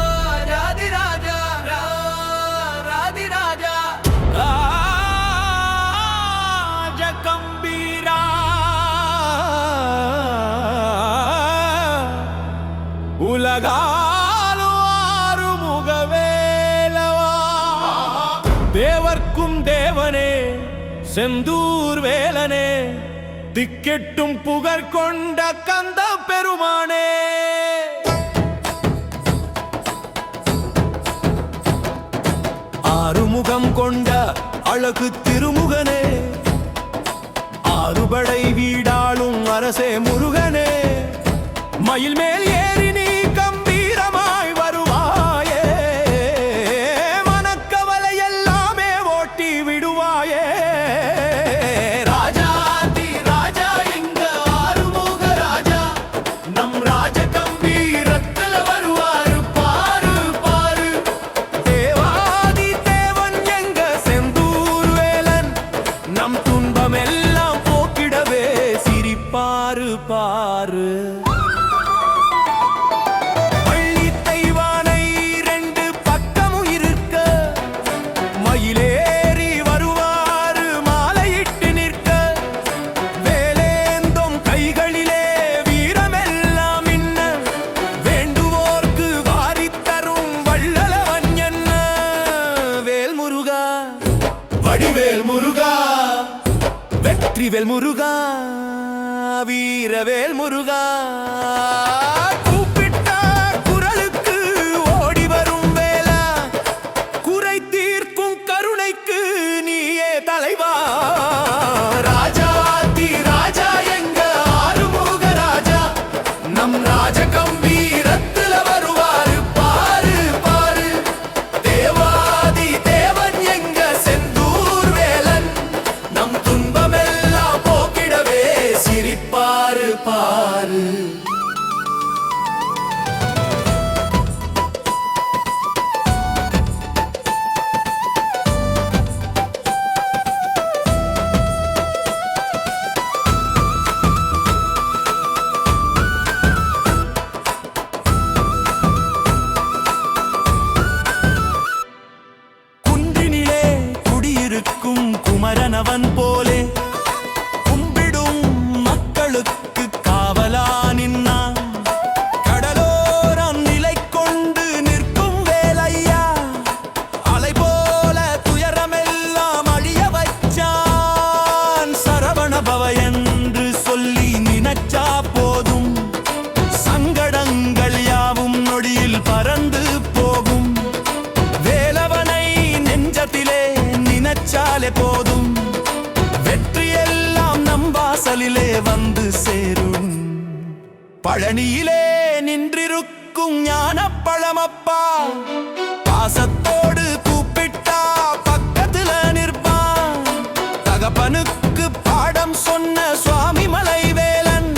ராஜாதிராஜா ராதிராஜா ராஜகம்பீரா உலகாலும் ஆறுமுகவேலவா தேவர்க்கும் தேவனே செந்தூர் வேலனே திக்கெட்டும் புகழ் கொண்ட கந்த பெருமானே ஆறுமுகம் கொண்ட அழகு திருமுகனே ஆறுபடை வீடாளும் அரசே முருகனே மயில் மேல் ஏறி நீ கம்பீரமாய் வருவாயே மனக்கவலை எல்லாமே ஓட்டி விடுவாயே ராஜாதி ராஜா எங்க ஆறுமுக ராஜா நம் ராஜ கம்பீரத்துல வருவாரு பாரு பாரு தேவாதி தேவன் எங்க செந்தூர் வேலன் நம் துன்பமெல்லாம் போக்கிடவே சிரிப்பாரு பாரு பள்ளி தெய்வானை ரெண்டு பக்கமும் இருக்க மயிலேறி வருவாரு மாலையிட்டு நிற்க வேலேந்தும் கைகளிலே வீரமெல்லாம் இன்ன வேண்டுவோர்க்கு வாரித்தரும் வள்ளலவன் என்ன வேல் முருகா வடிவேல் முருகா வெற்றிவேல் முருகா வீரவேல் முருகா கூப்பிட்ட குரலுக்கு ஓடி வரும் வேலா குறை தீர்க்கும் கருணைக்கு நீயே தலைவா ராஜாதி ராஜா எங்க ஆறுமுக ராஜா நம் ராஜ கம்பீரத்துல வருவாரு பாரு பாரு தேவாதி தேவன் எங்க செந்தூர் வேலன் நம் துன்பமெல்லாம் போக்கிடவே சிரிப்பாரு பாரு குன்றினிலே குடியிருக்கும் குமரனவன் போலே கும்பிடும் மக்களுக்கு காவலா நின்னான் கடலோரம் நிலை கொண்டு நிற்கும் வேலையா அலை போல துயரமெல்லாம் அழிய வைச்சான் சரவண பவ என்று சொல்லி நினைச்சா போதும் சங்கடங்கள் யாவும் நொடியில் பறந்து போகும் வேலவனை நெஞ்சத்திலே நினைச்சாலே போதும் வெற்றி எல்லாம் நம் வாசலிலே வந்து சேரும் பழனியிலே நின்றிருக்கும் ஞான பழமப்பா பாசத்தோடு கூப்பிட்டா பக்கத்துல நிற்பான் தகப்பனுக்கு பாடம் சொன்ன சுவாமி மலைவேலன்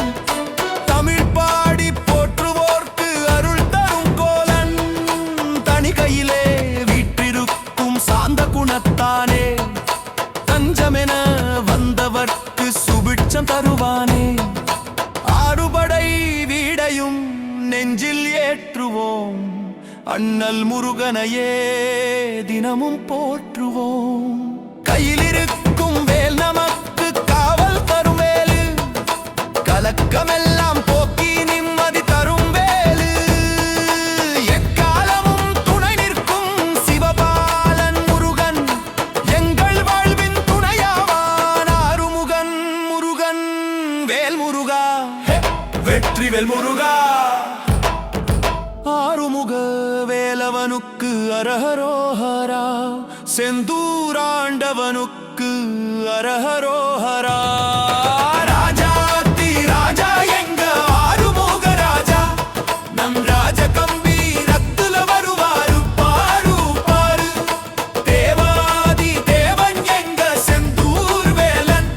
தமிழ் பாடி போற்றுவோர்க்கு அருள் தரும் கோலன் தனி கையிலே வீற்றிருக்கும் சாந்த குணத்தானே தஞ்சமென வந்தவர்க்கு சுபிட்சம் தருவானே ஆறுபடை வீடையும் நெஞ்சில் ஏற்றுவோம் அண்ணல் முருகனையே தினமும் போற்றுவோம் கையிலிருக்கும் வேல் நமக்கு காவல் தரும் வேலு கலக்கமெல்லாம் போக்கி நிம்மதி தரும் வேலு எக்காலமும் துணை நிற்கும் சிவபாலன் முருகன் எங்கள் வாழ்வின் துணையாவான் ஆறுமுகன் முருகன் வேல் முருகா வெற்றிவேல் முருகா ஆறுமுக வேலவனுக்கு அரஹரோஹரா செந்தூராண்டவனுக்கு அரஹரோஹரா ராஜாதி ராஜா எங்க ஆறுமுக ராஜா நம் ராஜ கம்பீரத்துல வருவாரு பாரு பாரு தேவாதி தேவன் எங்க செந்தூர் வேலன்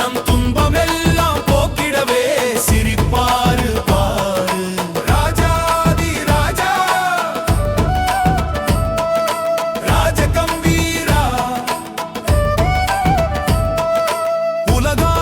நம் துன்பமெல்லாம் போக்கிடவே சிரிப்பாரு பாரு ராஜாதி ராஜா ராஜ கம்பீரா உலகா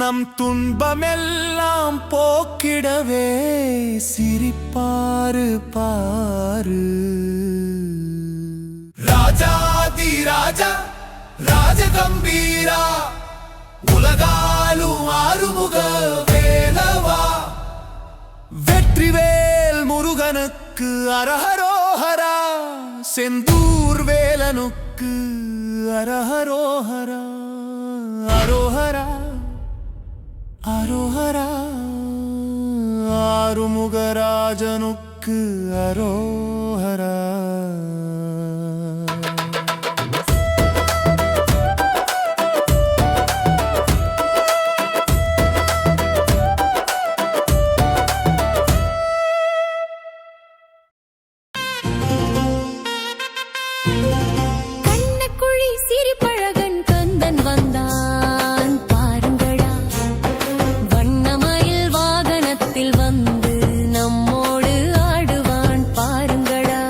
நம் துன்பமெல்லாம் போக்கிடவே சிரிப்பாரு பாரு. ராஜாதி ராஜா ராஜகம்பீரா உலகாலும் ஆறுமுக வேலவா. வெற்றிவேல் முருகனுக்கு அரஹரோஹரா, செந்தூர் வேலனுக்கு அரஹரோஹரா. அரோஹரா அரோஹரா, ஆறுமுகராஜனுக்கு அரோஹரா. கண்ணக்குழி சிரிப்பழகன் கந்தன் வந்தான் பாருங்கடா. வண்ணமயில் வாகனத்தில் வந்து நம்மோடு ஆடுவான் பாருங்கடா.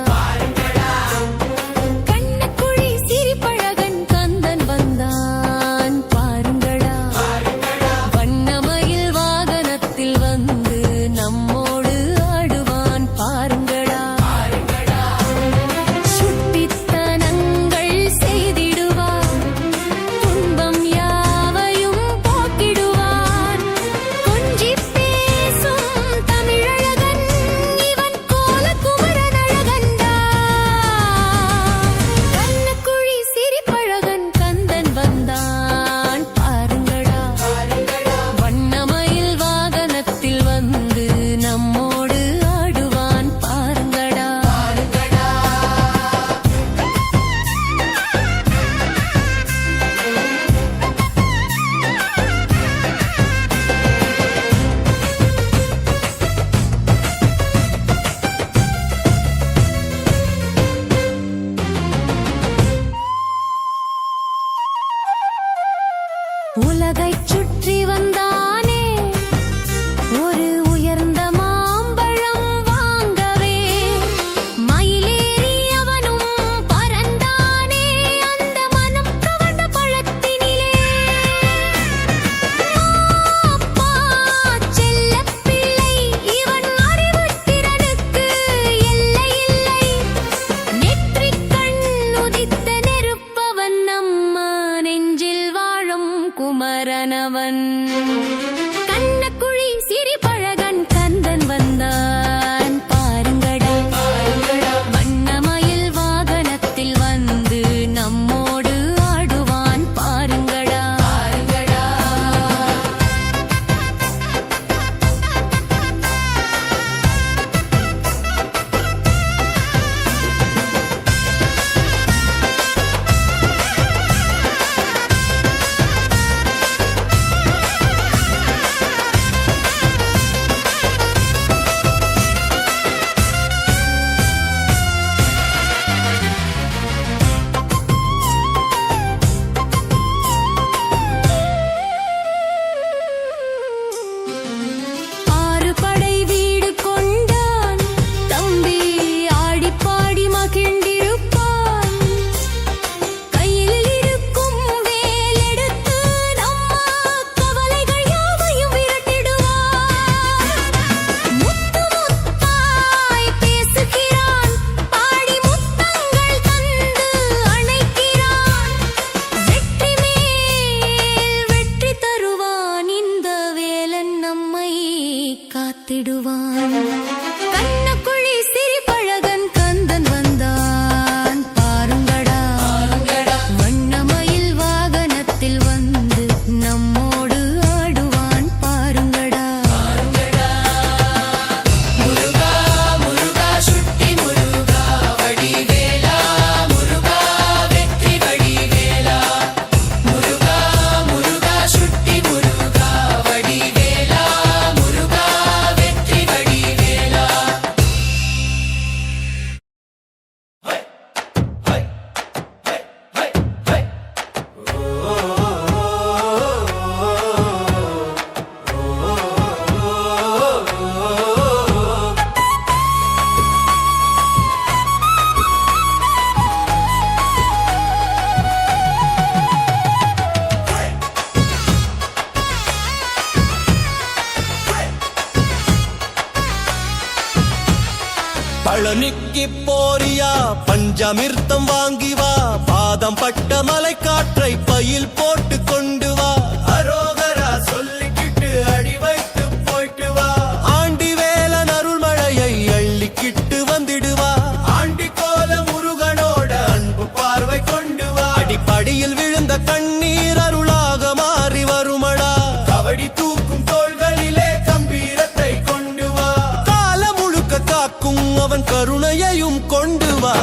பழனிக்கு போரியா பஞ்சாமிர்த்தம் வாங்கி வா பாதம் பட்ட மலை காற்றை பையில் போட்டு கொண்டு வா அரோகரா சொல்லிக்கிட்டு அடி வைத்து போயிட்டு வா ஆண்டி வேலன் அருள்மழையை அள்ளிக்கிட்டு வந்திடுவா ஆண்டி கோல முருகனோட அன்பு பார்வை கொண்டு வா அடிப்படியில் விழுந்த கண்ணீர் அருளாக மாறி வருமடா கபடி தூக்கும் தோள்களிலே கம்பீரத்தை கொண்டு வா காலம் முழுக்க காக்கும் அவன் கருணையையும் கொண்டு வா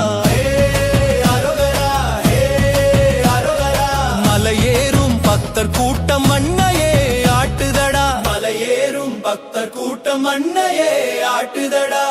மலையேறும் பக்தர் கூட்டம் மண்ணையே ஆட்டுதடா மலையேறும் பக்தர் கூட்டம் மண்ணையே ஆட்டுதடா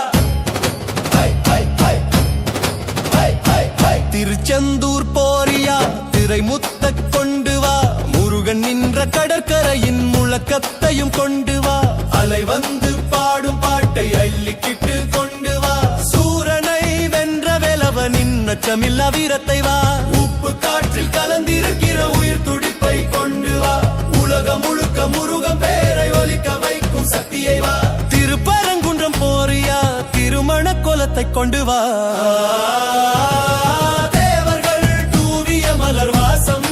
திருச்செந்தூர் போரியா திரைமுத்த கொண்டு வா முருகன் நின்ற கடற்கரையின் முழக்கத்தையும் கொண்டு வா அலை வந்து பாடும் பாட்டை அள்ளிக்கிட்டு கொண்டு வா சூரனை வென்ற வேலவனின் அச்சமில்லா வீரத்தை வா உப்பு காற்றில் கலந்திருக்கிற உயிர் துடிப்பை கொண்டு வா உலகம் முழுக்க முருகன் பேரை ஒலிக்க வைக்கும் சக்தியை வா திருப்பரங்குன்றம் போரியா திருமண கோலத்தை கொண்டு வா தேவர்கள் தூவிய மலர் வாசம்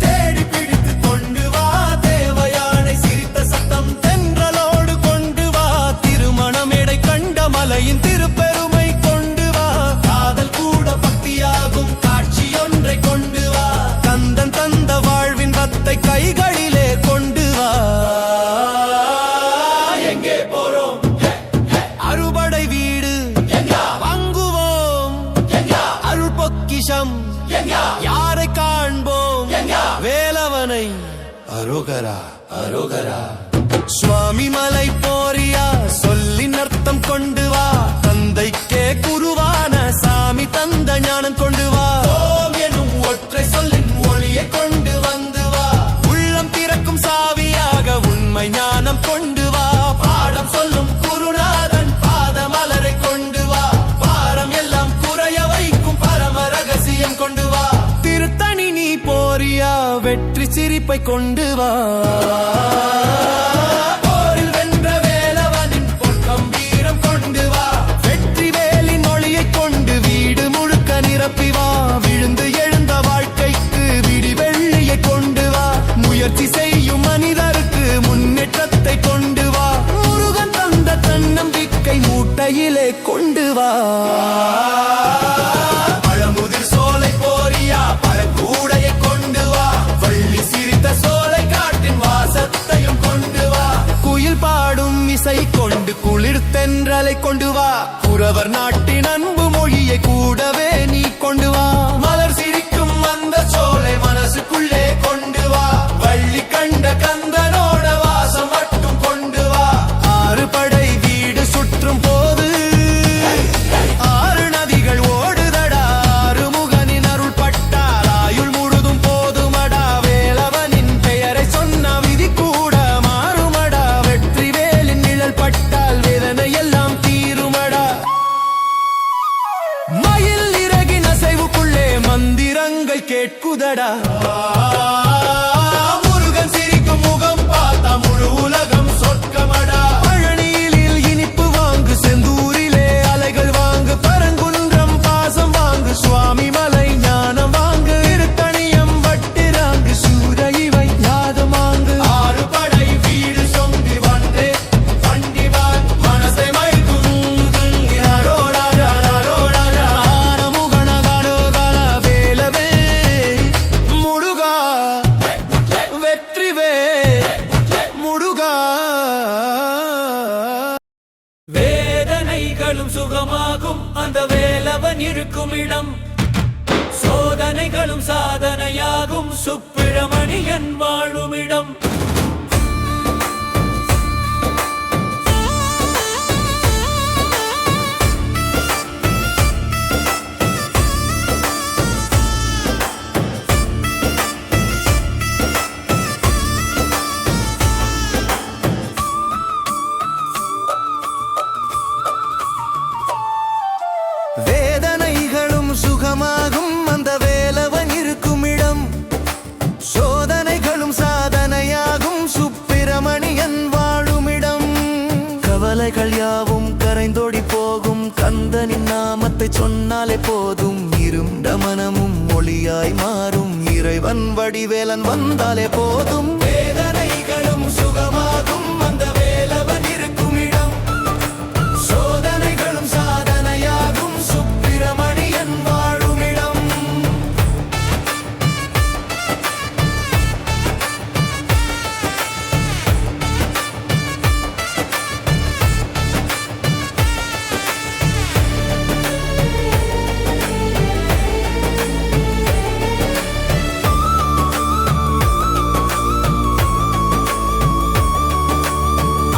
தேடி பிடித்து கொண்டு வா தேவயானை சிரித்த சத்தம் தென்றலோடு கொண்டு வா திருமண மேடை கண்ட மலையின் திருப்பெருமை கொண்டு வா காதல் கூட பக்தியாகும் காட்சியொன்றை கொண்டு வா கந்தன் தந்த வாழ்வின் வத்தை கைகளிலே கொண்டு வா எங்கே போறோம் அறுபடை வீடு வாங்குவோம் அருள் பொக்கிஷம் யாரை காண்போம் வேலவனை அரோகரா அரோகரா சுவாமி மலை போரியா சொல்லின் அர்த்தம் கொண்டு வா தந்தைக்கே குருவான சாமி தந்த ஞானம் கொண்டு வா ஓம் எனும் ஒற்றை சொல்லின் ஒளியை கொண்டு வந்து வா உள்ளம் திறக்கும் சாவியாக உண்மை ஞானம் கொண்டு வா பாடம் சொல்லும் குருநாதன் பாத மலரை கொண்டு வா பாரம் எல்லாம் குறைய வைக்கும் பரம ரகசியம் கொண்டு வா திருத்தணி நீ போரியா வெற்றி சிரிப்பை கொண்டு வா போரில் வென்ற வேலவனின் பொற்கம்பீரம் கொண்டு வா வெற்றி வேலின் ஒளியை கொண்டு வீடு முழுக்க நிரப்பி வா விழுந்து எழுந்த வாழ்க்கைக்கு விடி வெள்ளியை கொண்டு வா முயற்சி செய்யும் மனிதருக்கு முன்னேற்றத்தை கொண்டு வா முருகன் தந்த தன்னம்பிக்கை மூட்டையிலே கொண்டு வா பழமுதிர் சோலை போரியா பழக்கூடையை கொண்டு வா வள்ளி சிரித்த சோலை காட்டின் வாசத்தையும் கொண்டு வா குயில் பாடும் இசை கொண்டு குளிர் தென்றலை கொண்டு வா புறவர் நாட்டின் அன்பு மொழியை கூடவே நீ கொண்டு வா மலர் சிரிக்கும் அந்த சோலை மனசுக்குள்ளே கொண்டு வா வள்ளி கண்ட கந்தனோட வாசம் மட்டும் கொண்டு வா ஆறு படை வீடு சுற்றும் போது ஆறு நதிகள் ஓடுதடா ஆறுமுகனின் அருள் பட்டால் ஆயுள் முழுதும் போதுமடா வேலவனின் பெயரை சொன்ன விதி கூட மாறுமடா வெற்றி வேலின் நிழல் பட்டால் வேதனை எல்லாம் தீருமடா மயில் இறகின் அசைவுக்குள்ளே மந்திரங்கள் கேட்குதடா முருகன் சிரிக்கும் முகம் பார்த்தா முழு உலகம் சொர்க்கமடா பழனியில் இனிப்பு வாங்கு செந்தூரிலே அலைகள் வாங்கு பரங்குன்றம் பாசம் வாங்கு சுவாமி மலை ஞானம் வாங்கு திருத்தணியம் வட்டிராங்கு சூர இவை யாதம் வாங்கு ஆறு படை வீடு சொங்கி வந்தே வண்டிவான் மனசை மைக்கும் ஆனமுகனகனோகன வேலவே முருகா வெற்றிவே முருகா வேதனைகளும் சுகமாகும் அந்த வேலவன் இருக்கும் இடம் சோதனைகளும் சாதனையாகும் சுப்பிரமணியன் வாழும் இடம் வேதனைகளும் சுகமாகும் அந்த வேலவன் இருக்கும் இடம் சோதனைகளும் சாதனையாகும் சுப்பிரமணியன் வாழுமிடம் கவலைகள் யாவும் கரைந்தோடி போகும் கந்தனின் நாமத்தை சொன்னாலே போதும் இருண்ட மனமும் ஒளியாய் மாறும் இறைவன் வடிவேலன் வந்தாலே போதும் வேதனைகளும் சுகமாகும் அந்த வேலவன் இருக்கும் இடம் சோதனைகளும் சாதனையாகும் சுப்பிரமணியன் வாழும் இடம்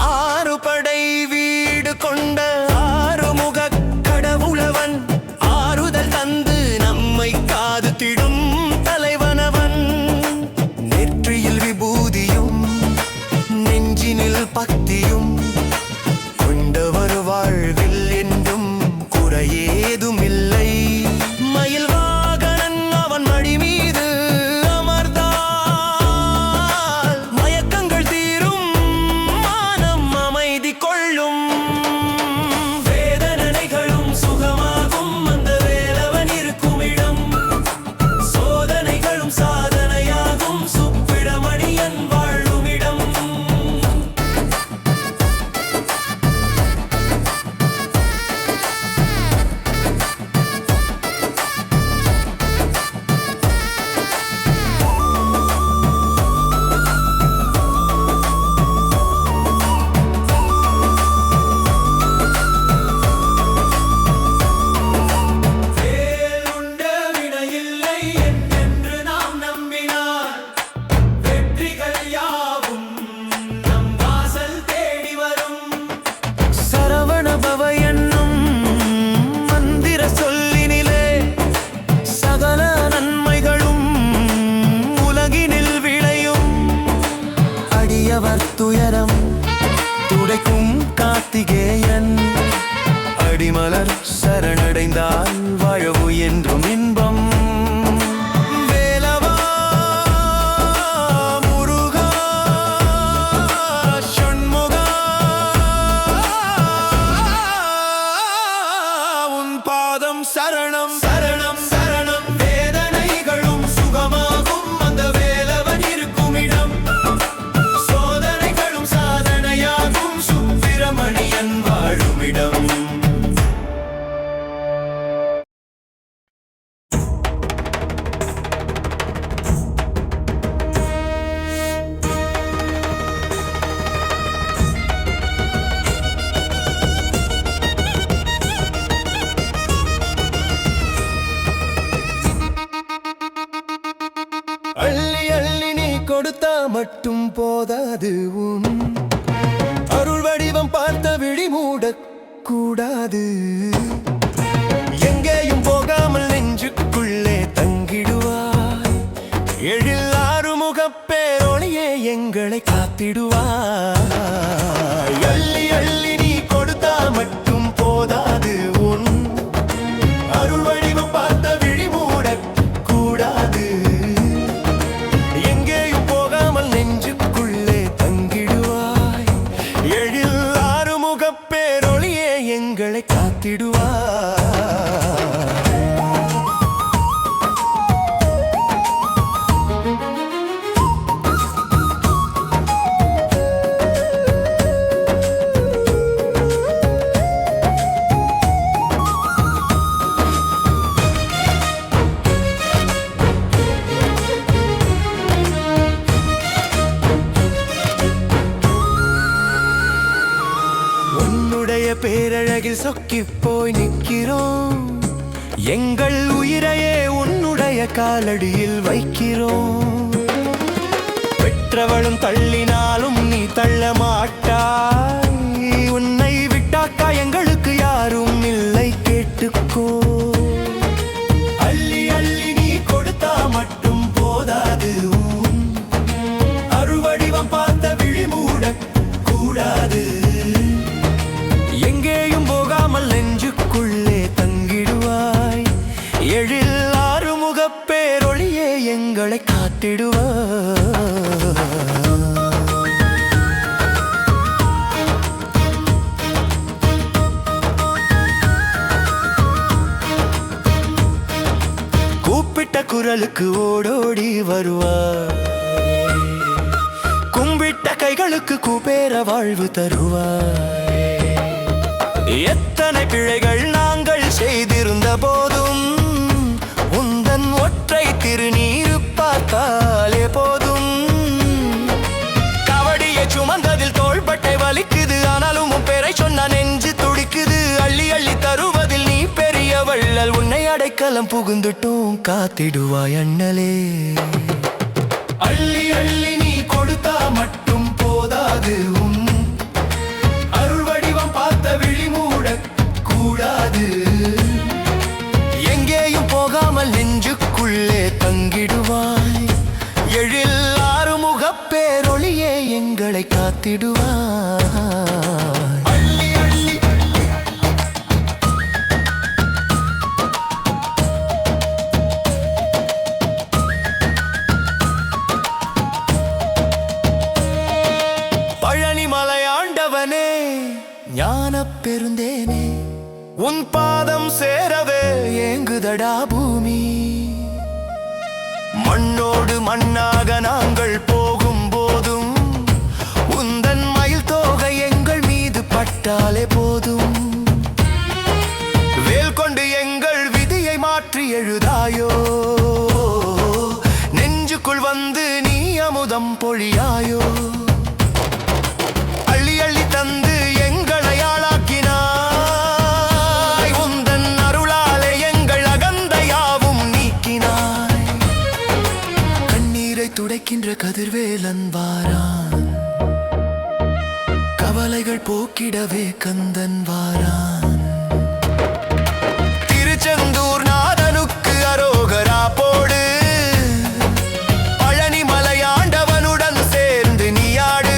ஆறு படை வீடு கொண்ட ஆறுமுகக் கடவுளவன் ஆறுதல் தந்து நம்மை காதுத்திடும் தலைவனவன் நெற்றியில் விபூதியும் நெஞ்சினில் பக்தியும் கொண்டவர் வாழ்வில் என்றும் குறையேதுமில்லை மயில் வாகனன் அவன் மடி மீது அமர்ந்தால் மயக்கங்கள் தீரும் மானம் அமைதி கொள்ளும் வேதனைகளும் சுகமாகும் அந்த வேலவன் இருக்கும் இடம் சோதனைகளும் சாதனையாகும் சுப்பிரமணியன் வாழும் இடம் வேலுண்ட வினையில்லை என்று நாம் நம்பினார் வெற்றிகள் யாவும் நம் வாசல் தேடி வரும் சரவண பவ என்னும் மந்திர சொல்லினிலே சகல நன்மைகளும் உலகினில் விளையும் அடியவர் துயரம் துடைக்கும் கார்த்திகேயன் அடிமலர் சரணடைந்தால் வாழவு என்றும் இன்பம் வேலவா முருகா ஷண்முகா உன் பாதம் சரணம் சரணம் சரணம் வேதனைகளும் சுகமாகும் அந்த வேலவன் இருக்கும் இடம் சோதனைகளும் சாதனையாகும் சுப்பிரமணியன் வாழும் இடம் அள்ளி அள்ளி நீ கொடுத்தா மட்டும் போதாது உன் அருள் வடிவம் பார்த்த விழி மூடக் கூடாது எங்கேயும் போகாமல் நெஞ்சுக்குள்ளே தங்கிடுவாய் எழில் ஆறுமுகப் பேரொளியே எங்களை காத்திடுவாய் அள்ளி அள்ளி நீ கொடுத்தா மட்டும் போதாது உன் அருள் வடிவம் பார்த்த விழி மூடக் கூடாது எங்கேயும் போகாமல் நெஞ்சுக்குள்ளே தங்கிடுவாய் எழில் ஆறுமுகப் பேரொளியே எங்களை காத்திடுவாய் உன்னுடைய பேரழகில் சொக்கிப் போய் நிற்கிறோம் எங்கள் உயிரையே உன்னுடைய காலடியில் வைக்கிறோம் பெற்றவளும் தள்ளினாலும் நீ தள்ள மாட்டாய் உன்னை விட்டாக்கா எங்களுக்கு யாரும் இல்லை கேட்டுக்கோ அள்ளி அள்ளி நீ கொடுத்தா மட்டும் போதாது உன் அருள் வடிவம் பார்த்த விழி மூடக் கூடாது எங்கேயும் போகாமல் நெஞ்சுக்குள்ளே தங்கிடுவாய் எழில் ஆறுமுகப் பேரொளியே எங்களை காத்திடுவாய் குரலுக்கு ஓடோடி வருவார், கும்பிட்ட கைகளுக்கு குபேர வாழ்வு தருவார். எத்தனை பிழைகள் நாங்கள் செய்திருந்த போதும் உந்தன் ஒற்றை திருநீரு பார்த்தாலே போதும். கவடியை சுமந்ததில் தோள்பட்டை வலிக்குது, ஆனாலும் உன் பேரை சொன்ன நெஞ்சு துடிக்குது. அள்ளி அள்ளி தருவதில் நீ பெரிய வள்ளல், உன்னை அடைக்கலம் புகுந்துட்டும் காத்திடுவாய் அண்ணலே. அள்ளி அள்ளி நீ கொடுத்தா மட்டும் போதாது, உன் அருள் வடிவம் பார்த்த விழி மூட கூடாது. எங்கேயும் போகாமல் நெஞ்சுக்குள்ளே தங்கிடுவாய், எழில் ஆறுமுகப் பேரொளியே எங்களை காத்திடுவாய். அள்ளி அள்ளி பழனி மலையாண்டவனே, ஞானப் பெருந்தேனே, உன் பாதம் சேரவே ஏங்குதடா பூமி. மண்ணோடு மண்ணாக நாங்கள் போகும் போதும் உந்தன் மயில் தோகை எங்கள் மீது பட்டாலே போதும். வேல் கொண்டு எங்கள் விதியை மாற்றி எழுதாயோ, நெஞ்சுக்குள் வந்து நீ அமுதம் பொழியாயோ. அள்ளி அள்ளி தந்து எங்களை ஆளாக்கினாய், உந்தன் அருளாலே எங்கள் அகந்தையாவும் நீக்கினாய். கண்ணீரை துடைக்கின்ற கதிர்வேலன் வாரான், கவலைகள் போக்கிடவே கந்தன் வாரான். திருச்செந்தூர் நாதனுக்கு அரோகரா போடு, பழனி மலையாண்டவனுடன் சேர்ந்து நீயாடு.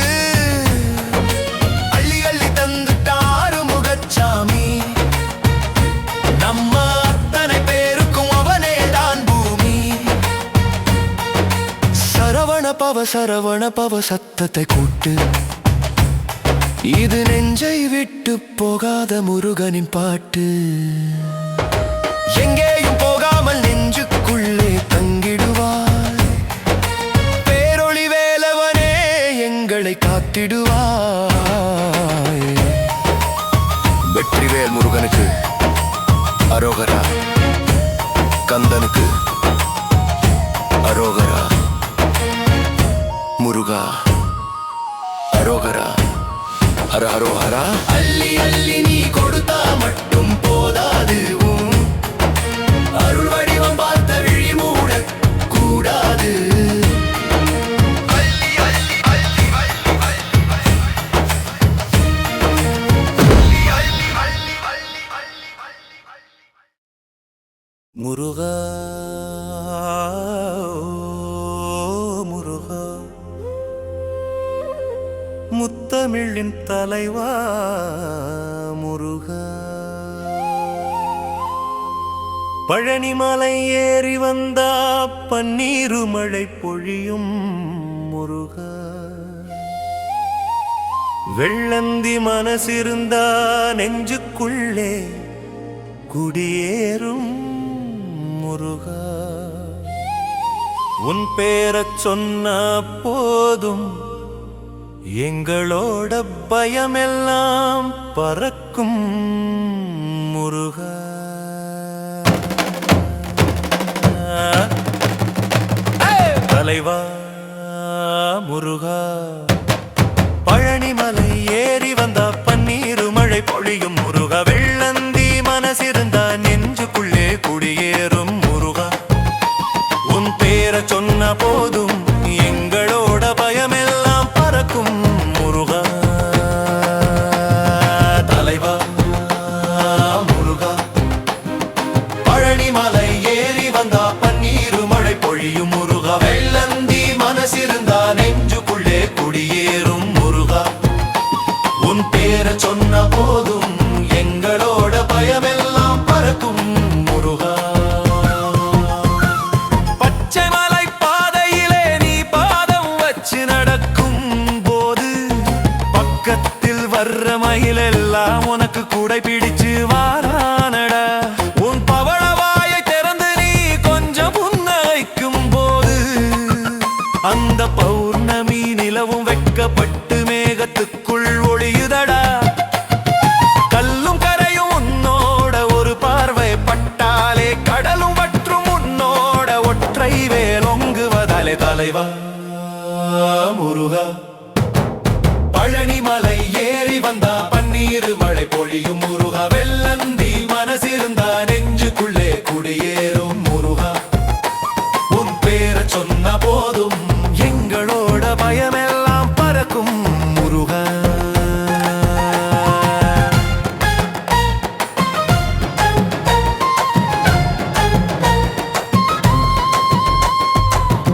அள்ளி அள்ளி தந்துட்டாரு முகச்சாமி, நம்ம அத்தனை பேருக்கும் அவனே தான் பூமி. சரவண பவ சத்தத்தை கூட்டு, இது நெஞ்சை விட்டு போகாத முருகனின் பாட்டு. எங்கேயும் போகாமல் நெஞ்சுக்குள்ளே தங்கிடுவாய், பேரொளி வேலவனே எங்களை காத்திடுவாய். வெற்றிவேல் முருகனுக்கு அரோகரா, கந்தனுக்கு அரோகரா, முருகா அரோகரா, ஹர ஹரோஹரா. அள்ளி அள்ளி நீ கொடுத்தா மட்டும் போதாது, உன் அருள் வடிவம் பார்த்த விழி மூட கூடாது. அள்ளி அள்ளி அள்ளி அள்ளி அள்ளி அள்ளி அள்ளி அள்ளி அள்ளி. முருகா முருகா, முத்தமிழின் தலைவா முருகா. பழனிமலை ஏறி வந்தா பன்னீரு மழை பொழியும் முருகா. வெள்ளந்தி மனசிருந்தா நெஞ்சுக்குள்ளே குடியேறும் முருகா. உன் பேரச் சொன்ன போதும் எங்களோட பயமெல்லாம் பறக்கும் முருகா. தலைவா முருகா, பழனிமலை ஏறி வந்தா பன்னீரு மழை பொழியும் முருகா. வெள்ளந்தி மனசிருந்தா நெஞ்சுக்குள்ளே குடியேறும் முருகா. உன் பேரச் சொன்ன போதும் எங்களோட பயமெல்லாம் பறக்கும் முருகா. தலைவா முருகா, பழனிமலை ஏறி வந்தா பன்னீரு மழை பொழியும் முருகா. வெள்ளந்தி மனசிருந்தா நெஞ்சுக்குள்ளே குடியேறும் முருகா. உன் பேரச் சொன்ன போதும் எங்களோட பயமெல்லாம் பறக்கும் முருகா. பச்சைமலை பாதையிலே நீ பாதம் வச்சு நடக்கும் போது பக்கத்தில் வர்ற மயிலெல்லாம் உனக்கு கூடை பிடிச்சு வாரானடா. உன் பவளவாயை திறந்து நீ கொஞ்சம் புன்னகை தலைவா முருகா பழனி மலை ஏறி வந்தா பன்னீர் மழை பொழியும் முருகா வெள்ளந்தி மனசிருந்தா நெஞ்சுக்குள்ளே குடியேறும் முருகா உன் பேரை சொன்ன போதும் எங்களோட பயமெல்லாம் பறக்கும் முருகா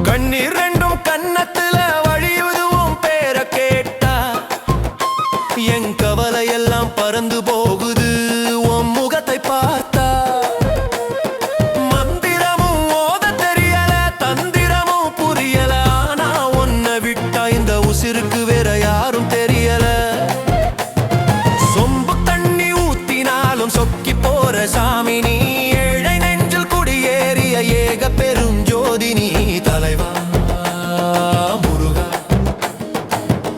கண்ணீர் ரெண்டும் கன்னத்துல வழியுதுவும் பேர கேட்டா என் கவலை எல்லாம் பறந்து போகுது உன் முகத்தை பார்த்தா மந்திரமும் ஓத தெரியல தந்திரமும் புரியல ஆனா உன்னை விட்டா இந்த உசிருக்கு வேற யாரும் தெரியல சொம்பு தண்ணி ஊத்தினாலும் சொக்கி போற சாமி நீ ஏழை நெஞ்சில் குடியேறிய ஏக பெரும் ஜோதி நீ தலைவா முருகா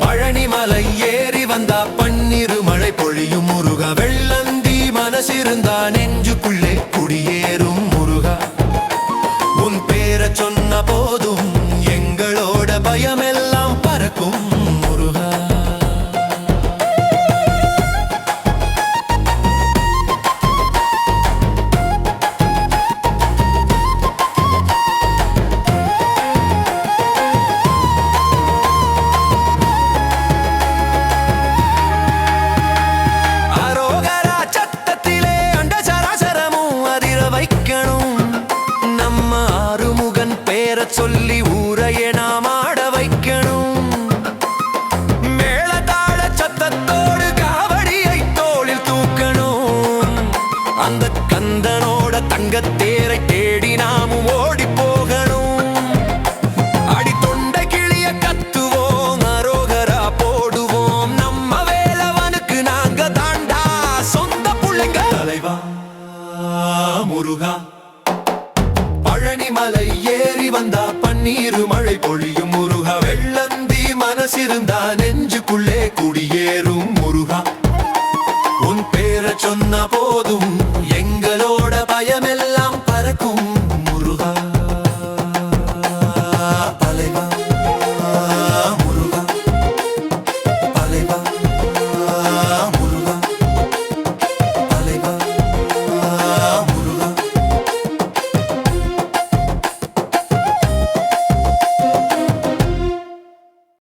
பழனி மலை ஏறி வந்தா பன்னீர் மழை பொழியும் முருகா வெள்ளந்தி மனசிருந்தா நெஞ்சுக்குள்ளே குடியேறும் முருகா உன் பேரை சொன்ன போதும் எங்களோட பயமெல்லாம் பறக்கும் முருகா அரோகரா சத்தத்திலே அண்ட சராசரமும் அதிர வைக்கணும் நம்ம ஆறுமுகன் பேரை சொல்லி ஊரையே நாம் ஆட வைக்கணும் மேளதாள சத்தத்தோடு காவடியை தோளில் தூக்கணும் அந்த கந்தனோட தங்கத்தேரை தேடி நாமும் ஓடி போகணும் அடி தொண்டை கிளிய கத்துவோம் அரோகரா போடுவோம் நம்ம வேலவனுக்கு நாங்க தாண்டா சொந்த புள்ளைங்க தலைவா முருகா பழனி மலை ஏறி வந்தா பன்னீர் மழை பொழியும் முருகா வெள்ளந்தி மனசிருந்தா நெஞ்சுக்குள்ளே குடியேறும் முருகா உன் பேரை சொன்ன போதும்